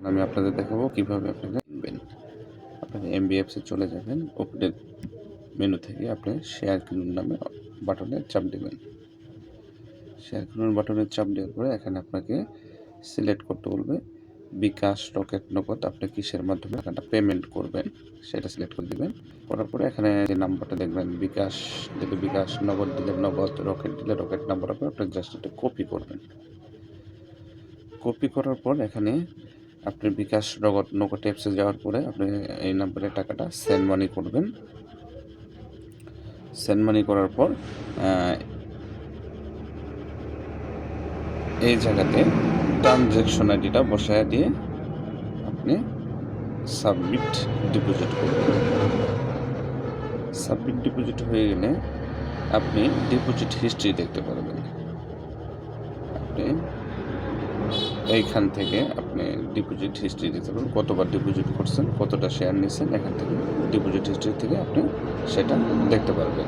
আমি আপনাদের দেখাবো কিভাবে আপনারা কিনবেন। আপনারা এমবিএফসি চলে যাবেন, ওপেন মেনু থেকে আপনি শেয়ার কিনুন নামে বাটনে চাপ দেবেন। শেয়ার কিনুন বাটনে চাপ দেওয়ার পরে এখানে আপনাকে সিলেক্ট করতে বলবে বিকাশ, রকেট, নগদ। আপনি কিসের মাধ্যমে টাকাটা পেমেন্ট করবেন সেটা সিলেক্ট করে দেবেন। করার পরে এখানে যে নাম্বারটা দেখবেন, বিকাশ দিলে বিকাশ, নগদ দিলে নগদ, রকেট দিলে রকেট নাম্বার হবে। আপনি জাস্ট এটা কপি করবেন। কপি করার পর এখানে আপনি বিকাশ, নগদ অ্যাপসে যাওয়ার পরে আপনি এই নাম্বারে টাকাটা সেন্ড মানি করবেন। সেন্ড মানি করার পর এই জায়গাতে ট্রানজ্যাকশন আইডিটা বসায় দিয়ে আপনি সাবমিট ডিপোজিট করবেন। সাবমিট ডিপোজিট হয়ে গেলে আপনি ডিপোজিট হিস্ট্রি দেখতে পারবেন। আপনি এইখান থেকে আপনি ডিপোজিট হিস্ট্রি দেখতে পারবেন, কতবার ডিপোজিট করছেন, কতটা শেয়ার নিয়েছেন। এখান থেকে ডিপোজিট হিস্ট্রি থেকে আপনি সেটা দেখতে পারবেন।